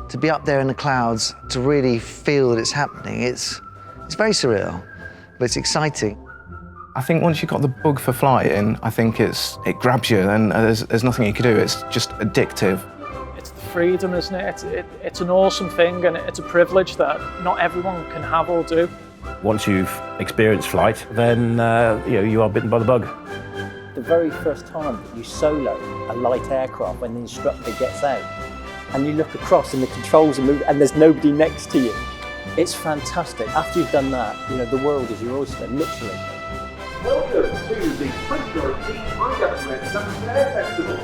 to be up there in the clouds, to really feel that it's happening, it's very surreal, but it's exciting. I think once you've got the bug for flying, I think it grabs you and there's nothing you can do. It's just addictive. It's the freedom, isn't it? It's an awesome thing, and it's a privilege that not everyone can have or do. Once you've experienced flight, then you are bitten by the bug. The very first time that you solo a light aircraft when the instructor gets out and you look across and the controls are moving and there's nobody next to you, it's fantastic. After you've done that, the world is your oyster, literally. Welcome to the 2019 IWS Summer Air Festival.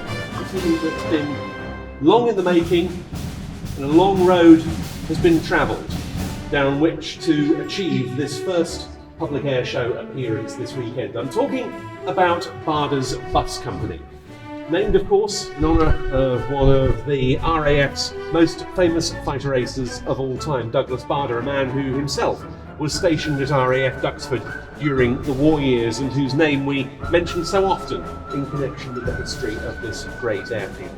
This is that's been long in the making and a long road has been travelled down which to achieve this first public air show appearance this weekend. I'm talking about Barder's Bus Company, named of course in honour of one of the RAF's most famous fighter racers of all time, Douglas Bader, a man who himself was stationed at RAF Duxford during the war years and whose name we mention so often in connection with the history of this great airfield.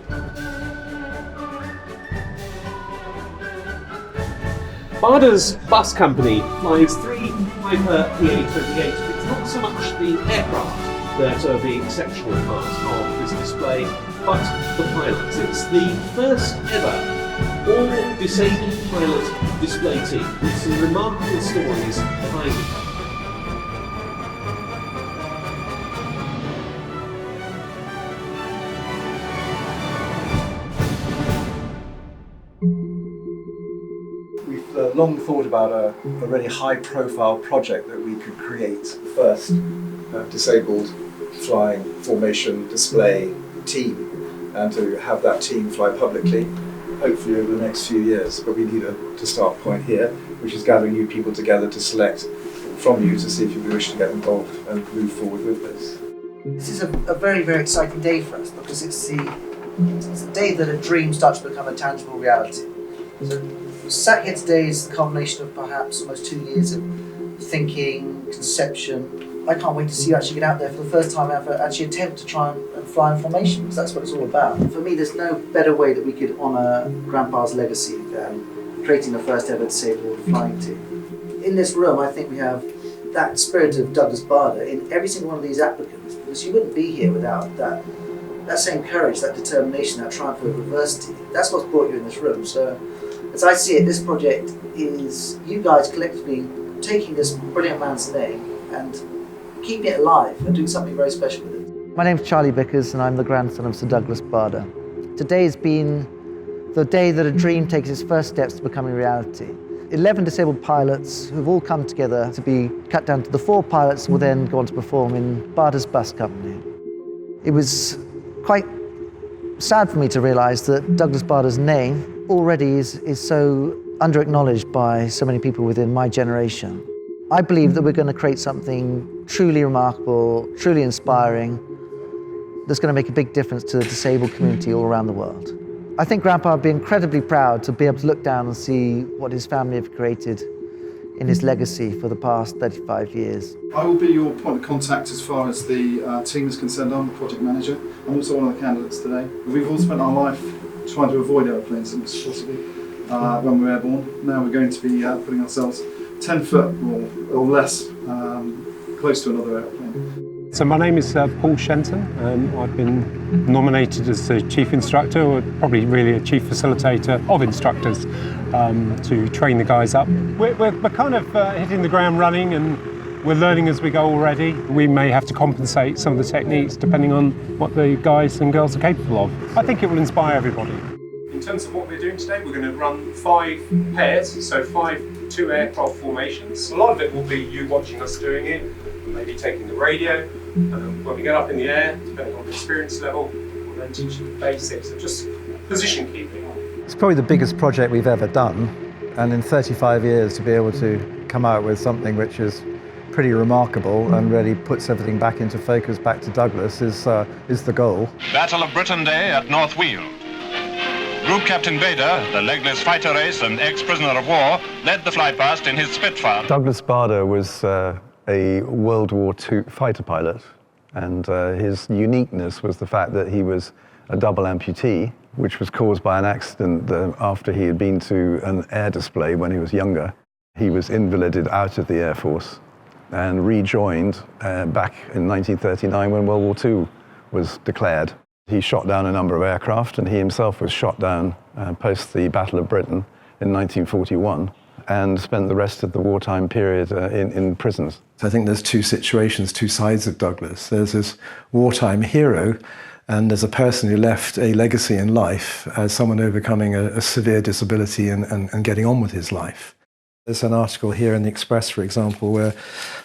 Barder's Bus Company flies 3 Piper PA-28. It's not so much the aircraft that are the exceptional part of this display, but the pilots. It's the first ever all-disabled pilot display team with some remarkable stories behind it. We've long thought about a really high-profile project that we could create, the first disabled flying formation display team, and to have that team fly publicly, hopefully over the next few years. But we need to start point here, which is gathering you people together to select from you to see if you wish to get involved and move forward with this. This is a very, very exciting day for us because it's the day that a dream starts to become a tangible reality. So sat here today is the culmination of perhaps almost 2 years of thinking, conception. I can't wait to see you actually get out there for the first time ever, actually attempt to try and fly in formation, because that's what it's all about. For me, there's no better way that we could honour Grandpa's legacy than creating the first ever disabled flying team. In this room, I think we have that spirit of Douglas Bader in every single one of these applicants, because you wouldn't be here without that same courage, that determination, that triumph of adversity. That's what's brought you in this room. So, as I see it, this project is you guys collectively taking this brilliant man's name and keeping it alive and doing something very special with it. My name's Charlie Vickers and I'm the grandson of Sir Douglas Bader. Today's been the day that a dream takes its first steps to becoming reality. 11 disabled pilots who've all come together to be cut down to the 4 pilots who will then go on to perform in Barder's Bus Company. It was quite sad for me to realise that Douglas Bader's name already is so under-acknowledged by so many people within my generation. I believe that we're going to create something truly remarkable, truly inspiring, that's going to make a big difference to the disabled community all around the world. I think Grandpa would be incredibly proud to be able to look down and see what his family have created in his legacy for the past 35 years. I will be your point of contact as far as the team is concerned. I'm the project manager. I'm also one of the candidates today. We've all spent our life trying to avoid aeroplanes as much as possible when we're airborne. Now we're going to be putting ourselves 10 foot or less close to another aeroplane. So my name is Paul Shenton. I've been nominated as the chief instructor, or probably really a chief facilitator of instructors, to train the guys up. We're kind of hitting the ground running, and we're learning as we go already. We may have to compensate some of the techniques depending on what the guys and girls are capable of. I think it will inspire everybody. In terms of what we're doing today, we're going to run 5 pairs, so 5 2-aircraft formations. A lot of it will be you watching us doing it, maybe taking the radio. When we get up in the air, depending on the experience level, we'll then teach you the basics of just position keeping. It's probably the biggest project we've ever done, and in 35 years to be able to come out with something which is pretty remarkable and really puts everything back into focus, back to Douglas, is the goal. Battle of Britain Day at North Weald. Group Captain Greader, the legless fighter race and ex-prisoner of war, led the flypast in his Spitfire. Douglas Bader was a World War II fighter pilot, and his uniqueness was the fact that he was a double amputee, which was caused by an accident after he had been to an air display when he was younger. He was invalided out of the Air Force and rejoined back in 1939 when World War II was declared. He shot down a number of aircraft, and he himself was shot down post the Battle of Britain in 1941 and spent the rest of the wartime period in prisons. I think there's two situations, two sides of Douglas. There's this wartime hero, and as a person who left a legacy in life as someone overcoming a severe disability and getting on with his life. There's an article here in the Express, for example, where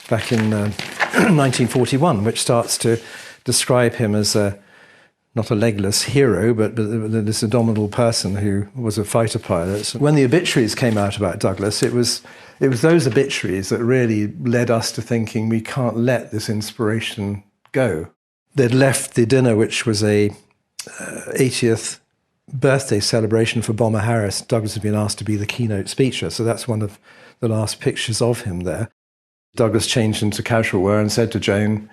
back in 1941, which starts to describe him as not a legless hero, but this abominable person who was a fighter pilot. When the obituaries came out about Douglas, it was those obituaries that really led us to thinking we can't let this inspiration go. They'd left the dinner, which was a 80th birthday celebration for Bomber Harris. Douglas had been asked to be the keynote speaker, so that's one of the last pictures of him there. Douglas changed into casual wear and said to Jane,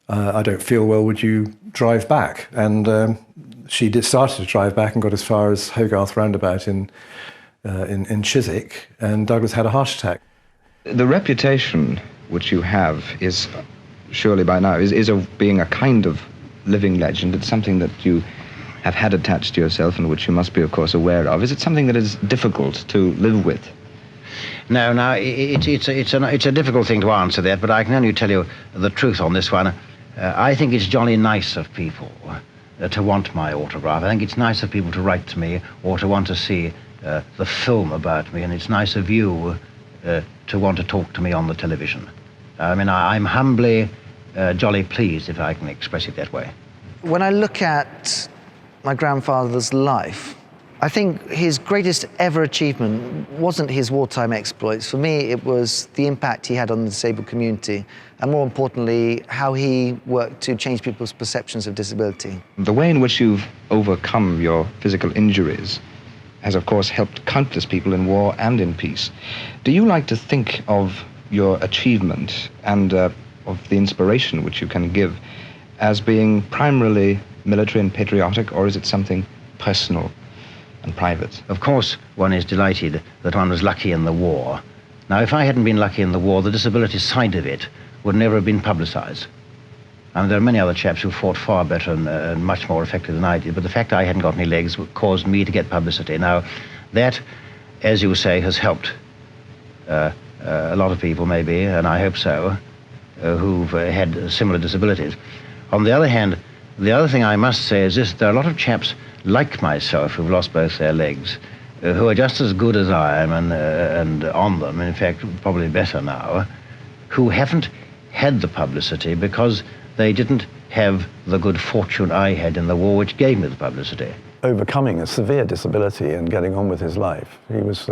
I don't feel well, would you drive back? And she started to drive back and got as far as Hogarth Roundabout in Chiswick, and Douglas had a heart attack. The reputation which you have is surely by now is of being a kind of living legend. It's something that you have had attached to yourself and which you must be, of course, aware of. Is it something that is difficult to live with? No, it's a difficult thing to answer that, but I can only tell you the truth on this one. I think it's jolly nice of people to want my autograph. I think it's nice of people to write to me or to want to see the film about me, and it's nice of you to want to talk to me on the television. I mean, I'm humbly jolly pleased, if I can express it that way. When I look at my grandfather's life, I think his greatest ever achievement wasn't his wartime exploits. For me, it was the impact he had on the disabled community, and more importantly, how he worked to change people's perceptions of disability. The way in which you've overcome your physical injuries has, of course, helped countless people in war and in peace. Do you like to think of your achievement and of the inspiration which you can give as being primarily military and patriotic, or is it something personal and private? Of course, one is delighted that one was lucky in the war. Now, if I hadn't been lucky in the war, the disability side of it would never have been publicised. And there are many other chaps who fought far better and much more effectively than I did, but the fact I hadn't got any legs caused me to get publicity. Now, that, as you say, has helped a lot of people, maybe, and I hope so, who've had similar disabilities. On the other hand, the other thing I must say is this: there are a lot of chaps like myself who've lost both their legs, who are just as good as I am and on them, in fact, probably better now, who haven't had the publicity because they didn't have the good fortune I had in the war, which gave me the publicity. Overcoming a severe disability and getting on with his life, he was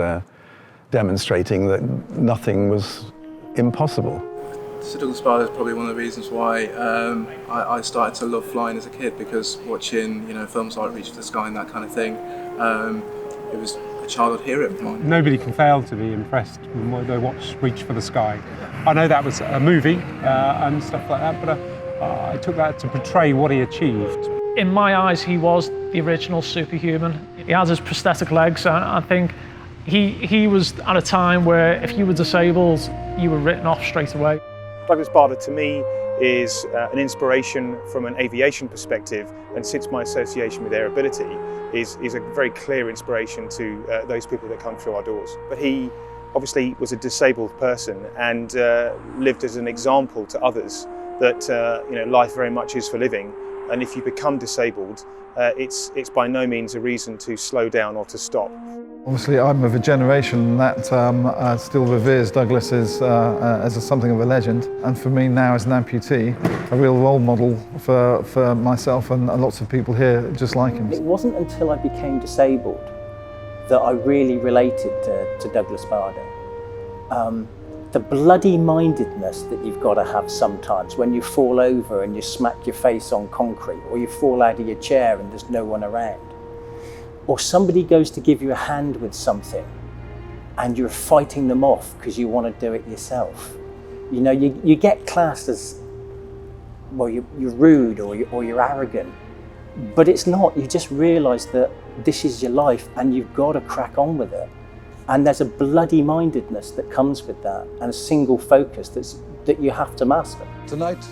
demonstrating that nothing was impossible. Sir Douglas Bader is probably one of the reasons why I started to love flying as a kid, because watching films like Reach for the Sky and that kind of thing, it was a childhood hero of mine. Nobody can fail to be impressed when they watch Reach for the Sky. I know that was a movie and stuff like that, but I took that to portray what he achieved. In my eyes, he was the original superhuman. He has his prosthetic legs, and I think he was at a time where if you were disabled, you were written off straight away. Douglas Bader, to me, is an inspiration from an aviation perspective, and since my association with air ability is a very clear inspiration to those people that come through our doors. But he obviously was a disabled person and lived as an example to others that life very much is for living, and if you become disabled, it's by no means a reason to slow down or to stop. Obviously, I'm of a generation that still reveres Douglas as something of a legend, and for me now as an amputee, a real role model for myself and lots of people here just like him. It wasn't until I became disabled that I really related to Douglas Bader. The bloody mindedness that you've got to have sometimes when you fall over and you smack your face on concrete, or you fall out of your chair and there's no one around. Or somebody goes to give you a hand with something and you're fighting them off because you want to do it yourself. You get classed as, well, you're rude or you're arrogant, but it's not. You just realise that this is your life and you've got to crack on with it. And there's a bloody mindedness that comes with that, and a single focus that you have to master. Tonight,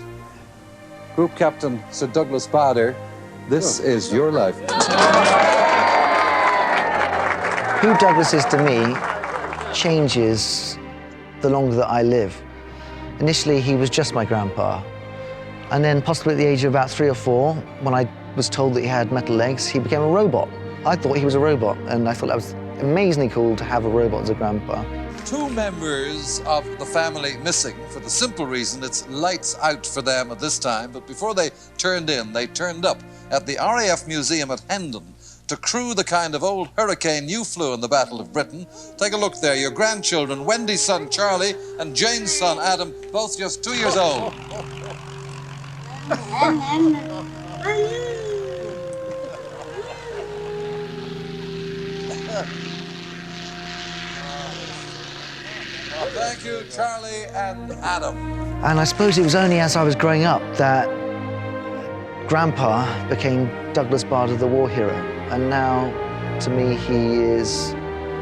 Group Captain Sir Douglas Bader, this is your life. Who Douglas is to me changes the longer that I live. Initially, he was just my grandpa. And then possibly at the age of about 3 or 4, when I was told that he had metal legs, he became a robot. I thought he was a robot, and I thought that was amazingly cool to have a robot as a grandpa. 2 members of the family missing for the simple reason it's lights out for them at this time, but before they turned in, they turned up at the RAF Museum at Hendon to crew the kind of old hurricane you flew in the Battle of Britain. Take a look there, your grandchildren, Wendy's son Charlie and Jane's son Adam, both just 2 years old. Thank you, Charlie and Adam. And I suppose it was only as I was growing up that Grandpa became Douglas Bader, the war hero. And now, to me, he is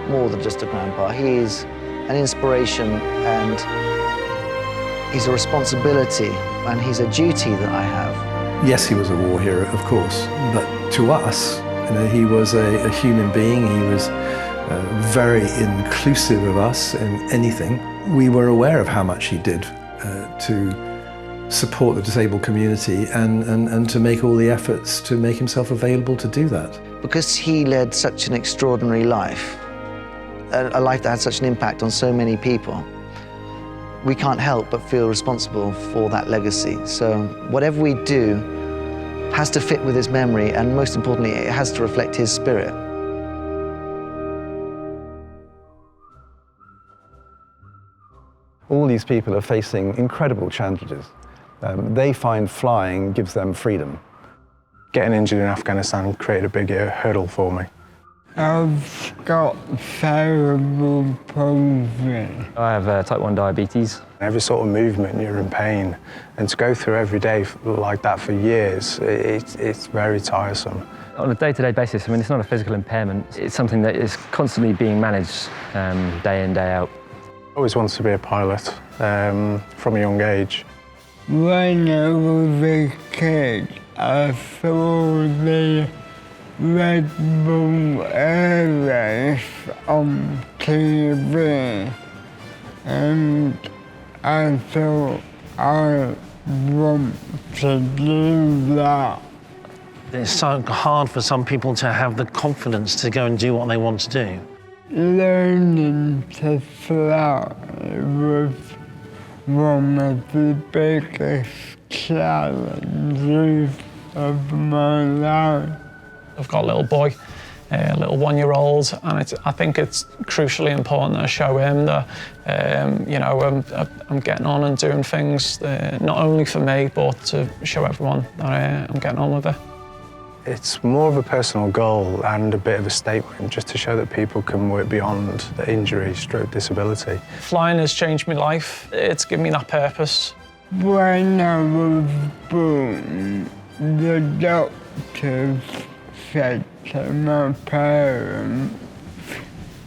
more than just a grandpa. He is an inspiration, and he's a responsibility, and he's a duty that I have. Yes, he was a war hero, of course, but to us, he was a human being. He was very inclusive of us in anything. We were aware of how much he did to support the disabled community and to make all the efforts to make himself available to do that. Because he led such an extraordinary life, a life that had such an impact on so many people, we can't help but feel responsible for that legacy. So whatever we do has to fit with his memory, and most importantly, it has to reflect his spirit. All these people are facing incredible challenges. They find flying gives them freedom. Getting injured in Afghanistan created a big hurdle for me. I've got cerebral palsy. I have type 1 diabetes. Every sort of movement, you're in pain. And to go through every day like that for years, it's very tiresome. On a day-to-day basis, I mean, it's not a physical impairment. It's something that is constantly being managed day in, day out. I always wanted to be a pilot from a young age. When I was a kid, I saw the Red Bull Air Race on TV, and I thought I want to do that. It's so hard for some people to have the confidence to go and do what they want to do. Learning to fly was one of the biggest challenges of my life. I've got a little boy, a little 1-year-old, and I think it's crucially important that I show him that, I'm getting on and doing things, not only for me, but to show everyone that I'm getting on with it. It's more of a personal goal and a bit of a statement, just to show that people can work beyond the injury, stroke disability. Flying has changed my life. It's given me that purpose. When I was born, the doctors said to my parents,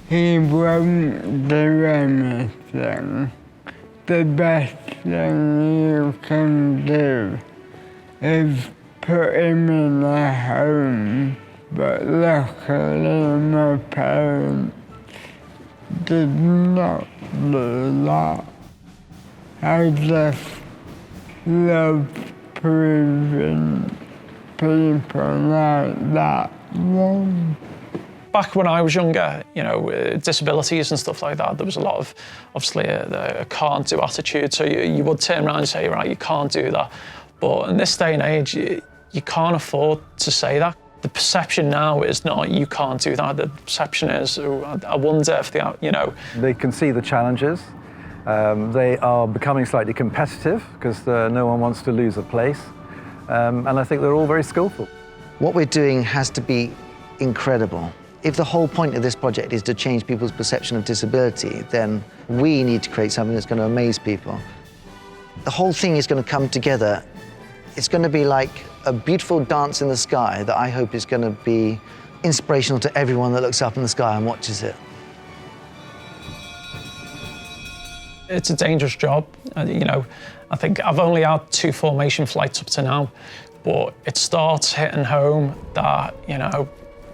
he won't do anything. The best thing you can do is put him in a home, but luckily my parents did not do that. I just love proving people like that wrong. Back when I was younger, disabilities and stuff like that, there was a lot of, obviously, a can't do attitude, so you would turn around and say, right, you can't do that. But in this day and age, you can't afford to say that. The perception now is not, you can't do that. The perception is, I wonder if They can see the challenges. They are becoming slightly competitive because no one wants to lose a place. And I think they're all very skillful. What we're doing has to be incredible. If the whole point of this project is to change people's perception of disability, then we need to create something that's going to amaze people. The whole thing is going to come together. It's going to be like a beautiful dance in the sky that I hope is going to be inspirational to everyone that looks up in the sky and watches it. It's a dangerous job. You know, I think I've only had 2 formation flights up to now, but it starts hitting home that, you know,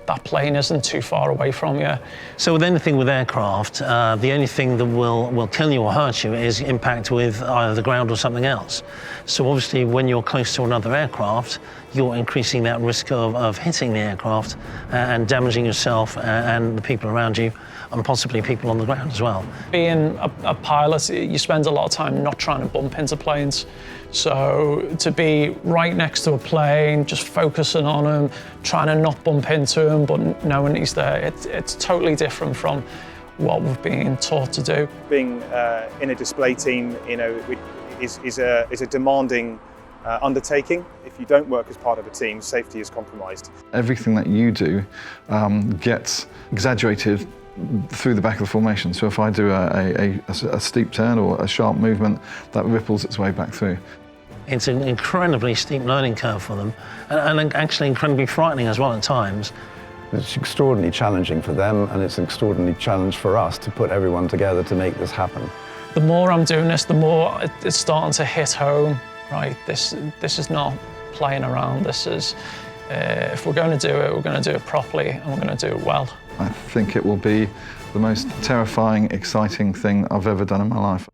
that plane isn't too far away from you. So with anything with aircraft, the only thing that will kill you or hurt you is impact with either the ground or something else. So obviously when you're close to another aircraft, you're increasing that risk of hitting the aircraft and damaging yourself and the people around you, and possibly people on the ground as well. Being a pilot, you spend a lot of time not trying to bump into planes. So to be right next to a plane, just focusing on him, trying to not bump into him, but knowing he's there, it's totally different from what we've been taught to do. Being in a display team, you know, is a demanding undertaking. If you don't work as part of a team, safety is compromised. Everything that you do gets exaggerated through the back of the formation. So if I do a steep turn or a sharp movement, that ripples its way back through. It's an incredibly steep learning curve for them, and actually incredibly frightening as well at times. It's extraordinarily challenging for them, and it's an extraordinary challenge for us to put everyone together to make this happen. The more I'm doing this, the more it's starting to hit home, right? This is not playing around. This is, if we're going to do it, we're going to do it properly, and we're going to do it well. I think it will be the most terrifying, exciting thing I've ever done in my life.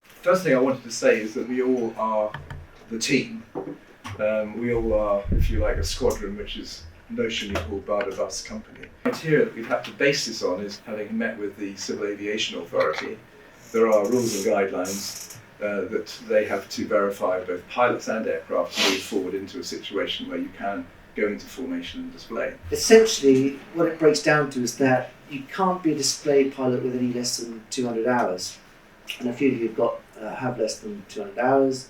First thing I wanted to say is that we all are the team. We all are, if you like, a squadron, which is notionally called Bar de Bus Company. The criteria that we've had to base this on is having met with the Civil Aviation Authority. There are rules and guidelines that they have to verify both pilots and aircraft to move forward into a situation where you can go into formation and display. Essentially, what it breaks down to is that you can't be a display pilot with any less than 200 hours. And a few of you have less than 200 hours.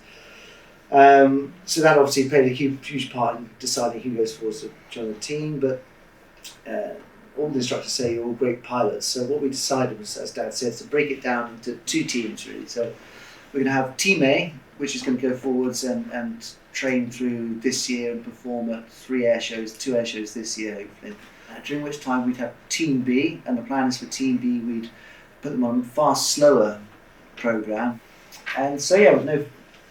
So that obviously played a huge part in deciding who goes forward to join the team, but all the instructors say you're all great pilots. So what we decided was, as Dad said, to break it down into 2 teams really. So we're going to have Team A, which is going to go forwards and train through this year and perform at 2 air shows this year hopefully. During which time we'd have Team B, and the plan is for Team B we'd put them on a far slower programme. And so yeah, with no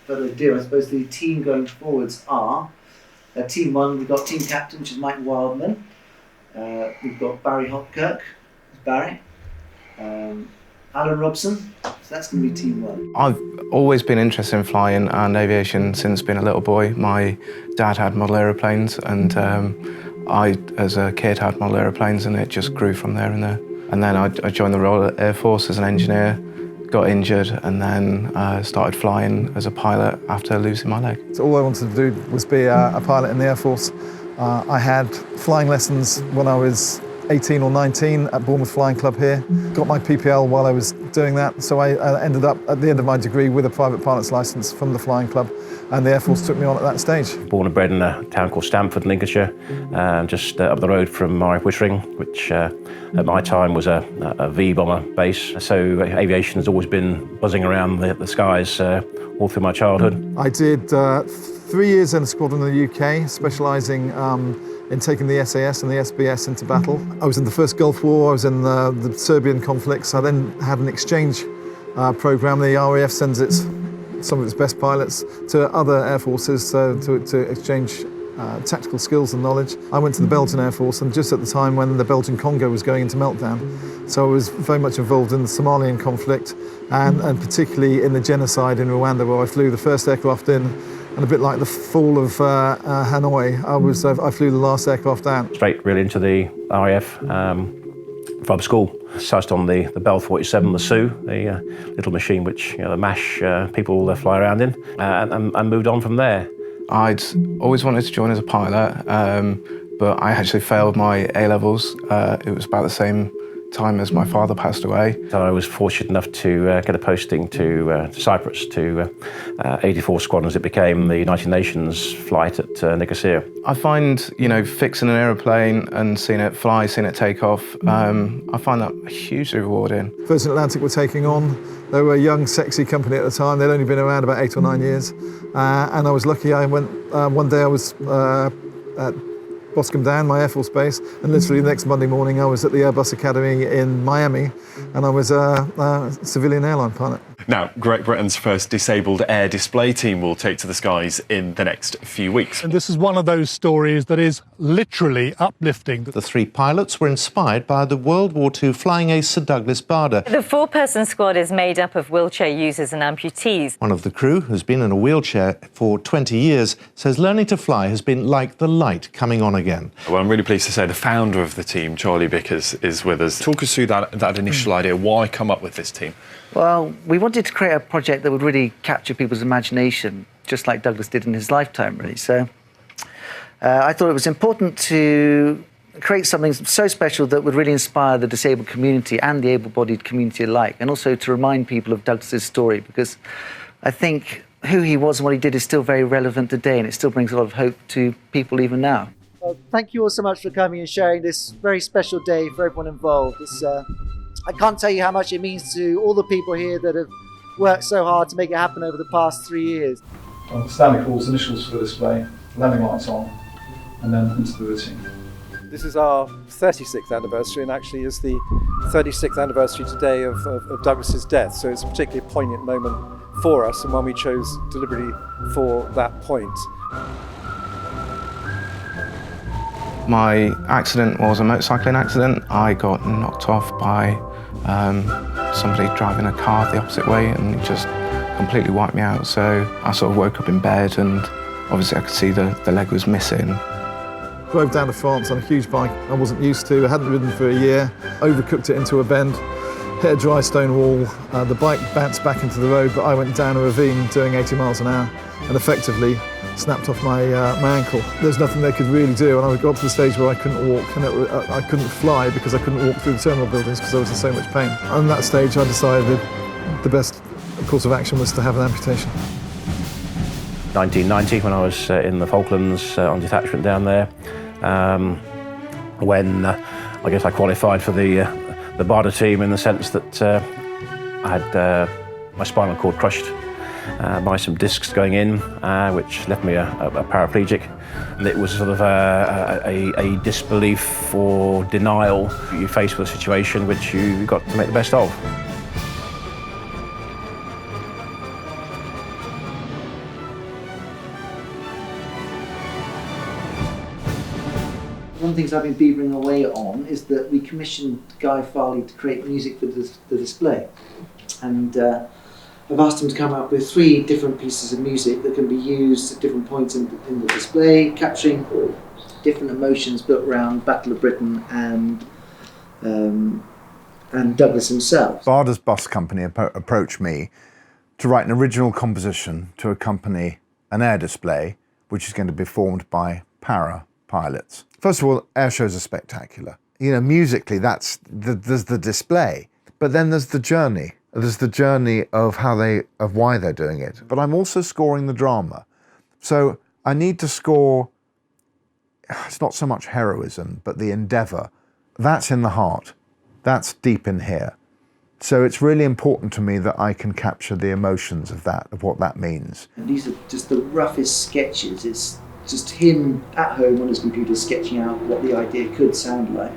further ado, I suppose the team going forwards are Team 1, we've got Team Captain, which is Mike Wildman. We've got Barry Hopkirk, Barry. Alan Robson, so that's going to be Team 1. I've always been interested in flying and aviation since being a little boy. My dad had model aeroplanes, and I, as a kid, had model aeroplanes, and it just grew from there and there. And then I joined the Royal Air Force as an engineer, got injured, and then started flying as a pilot after losing my leg. So all I wanted to do was be a pilot in the Air Force. I had flying lessons when I was 18 or 19 at Bournemouth Flying Club here. Got my PPL while I was doing that, so I ended up at the end of my degree with a private pilot's licence from the Flying Club, and the Air Force took me on at that stage. Born and bred in a town called Stamford, Lincolnshire, just up the road from Wittering, which at my time was a V-bomber base. So aviation has always been buzzing around the skies all through my childhood. I did 3 years in a squadron in the UK, specialising in taking the SAS and the SBS into battle. I was in the first Gulf War, I was in the Serbian conflicts. I then had an exchange programme. The RAF sends some of its best pilots to other air forces to exchange tactical skills and knowledge. I went to the Belgian Air Force, and just at the time when the Belgian Congo was going into meltdown. So I was very much involved in the Somalian conflict, and particularly in the genocide in Rwanda, where I flew the first aircraft in. And a bit like the fall of Hanoi, I flew the last aircraft out. Straight really into the RAF from school. Started on the Bell 47, the Sioux, the little machine which the MASH people fly around in, and moved on from there. I'd always wanted to join as a pilot, but I actually failed my A-levels. It was about the same time as my father passed away. So I was fortunate enough to get a posting to Cyprus, to 84 Squadron as it became, the United Nations flight at Nicosia. I find, fixing an aeroplane and seeing it fly, seeing it take off, I find that hugely rewarding. Virgin Atlantic were taking on. They were a young, sexy company at the time. They'd only been around about 8 or 9 years. And I was lucky. I went, one day I was Boscombe Down, my Air Force base, and literally the next Monday morning I was at the Airbus Academy in Miami, and I was a civilian airline pilot. Now, Great Britain's first disabled air display team will take to the skies in the next few weeks. And this is one of those stories that is literally uplifting. The 3 pilots were inspired by the World War II flying ace Sir Douglas Bader. The 4-person squad is made up of wheelchair users and amputees. One of the crew, who's been in a wheelchair for 20 years, says learning to fly has been like the light coming on again. Well, I'm really pleased to say the founder of the team, Charlie Bickers, is with us. Talk us through that initial idea. Why come up with this team? Well, we wanted to create a project that would really capture people's imagination, just like Douglas did in his lifetime, really. So I thought it was important to create something so special that would really inspire the disabled community and the able-bodied community alike, and also to remind people of Douglas's story, because I think who he was and what he did is still very relevant today, and it still brings a lot of hope to people even now. Well, thank you all so much for coming and sharing this very special day for everyone involved. I can't tell you how much it means to all the people here that have worked so hard to make it happen over the past 3 years. Stanley Paul's initials for the display, landing lights on, and then into the routine. This is our 36th anniversary, and actually is the 36th anniversary today of Douglas's death, so it's a particularly poignant moment for us, and one we chose deliberately for that point. My accident was a motorcycling accident. I got knocked off by somebody driving a car the opposite way, and it just completely wiped me out. So I sort of woke up in bed, and obviously I could see the leg was missing. Drove down to France on a huge bike I wasn't used to. I hadn't ridden for a year, overcooked it into a bend, hit a dry stone wall. The bike bounced back into the road, but I went down a ravine doing 80 miles an hour and effectively snapped off my ankle. There's nothing they could really do, and I got to the stage where I couldn't walk, and I couldn't fly because I couldn't walk through the terminal buildings because I was in so much pain. On that stage I decided the best course of action was to have an amputation. 1990, when I was in the Falklands on detachment down there, when I guess I qualified for the Barda team in the sense that I had my spinal cord crushed by some discs going in, which left me a paraplegic. And it was sort of a disbelief or denial. You faced with a situation which you got to make the best of. One of the things I've been beavering away on is that we commissioned Guy Farley to create music for the display. And I've asked him to come up with 3 different pieces of music that can be used at different points in the display, capturing different emotions built around Battle of Britain and Douglas himself. Barda's bus company approached me to write an original composition to accompany an air display, which is going to be performed by para pilots. First of all, air shows are spectacular. You know, musically, there's the display, but then there's the journey. There's the journey of why they're doing it. But I'm also scoring the drama. So I need to score, it's not so much heroism, but the endeavor. That's in the heart. That's deep in here. So it's really important to me that I can capture the emotions of that, of what that means. And these are just the roughest sketches. It's just him at home on his computer sketching out what the idea could sound like.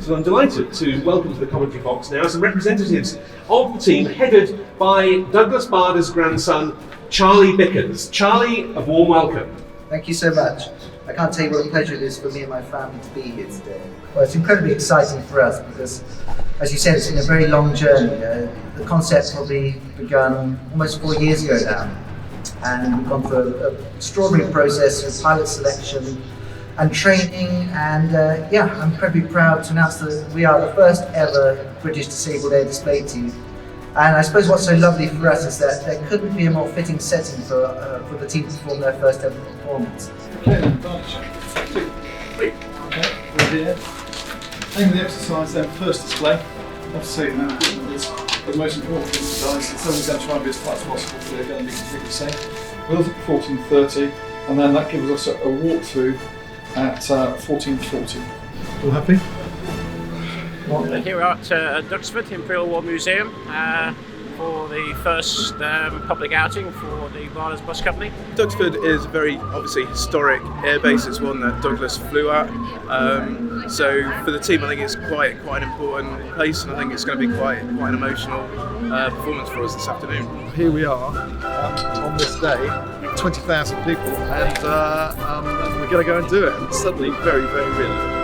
So I'm delighted to welcome to the commentary box now some representatives of the team headed by Douglas Bader's grandson, Charlie Bickers. Charlie, a warm welcome. Thank you so much. I can't tell you what a pleasure it is for me and my family to be here today. Well, it's incredibly exciting for us because, as you said, it's been a very long journey. The concept probably begun almost 4 years ago now. And we've gone through an extraordinary process of pilot selection and training, and I'm incredibly proud to announce that we are the first ever British disabled air display team. And I suppose what's so lovely for us is that there couldn't be a more fitting setting for the team to perform their first ever performance. Okay, then, okay, we're here. Aim of the exercise then, first display. I have to say now, it's the most important thing to guys. It's always going to try and be as tight as possible, so they're going to be completely safe. We're at 14:30, and then that gives us a walkthrough at 14:40. All happy? Here we are at Duxford Imperial War Museum for the first public outing for the Barnes Bus Company. Duxford is a very obviously historic airbase. It's one that Douglas flew at. So for the team, I think it's quite an important place, and I think it's going to be quite an emotional performance for us this afternoon. Here we are on this day, 20,000 people, and we're going to go and do it. And it's suddenly very, very real.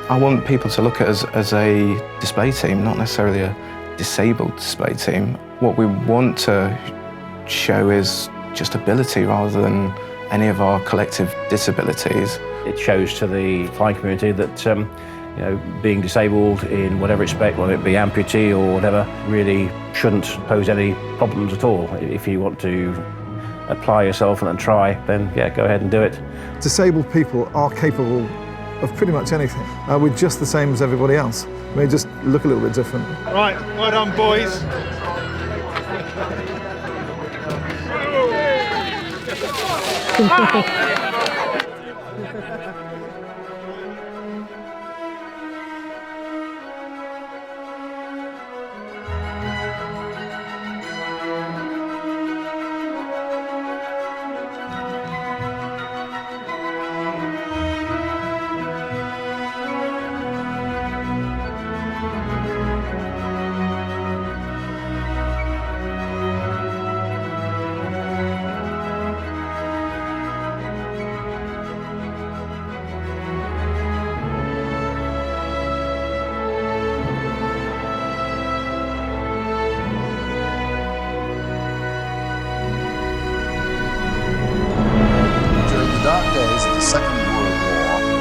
I want people to look at us as a display team, not necessarily a disabled display team. What we want to show is just ability rather than any of our collective disabilities. It shows to the flying community that being disabled in whatever respect, whether it be amputee or whatever, really shouldn't pose any problems at all. If you want to apply yourself and try, then yeah, go ahead and do it. Disabled people are capable of pretty much anything. We're just the same as everybody else. We just look a little bit different. Right, well done, boys.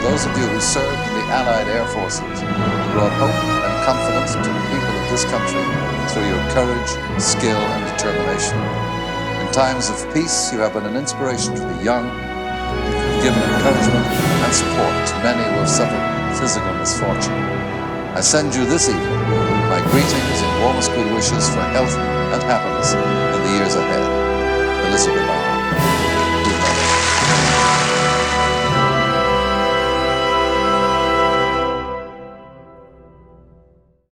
Those of you who served in the Allied Air Forces brought hope and confidence to the people of this country through your courage, skill, and determination. In times of peace, you have been an inspiration to the young, given encouragement and support to many who have suffered physical misfortune. I send you this evening my greetings and warmest good wishes for health and happiness in the years ahead. Elizabeth R.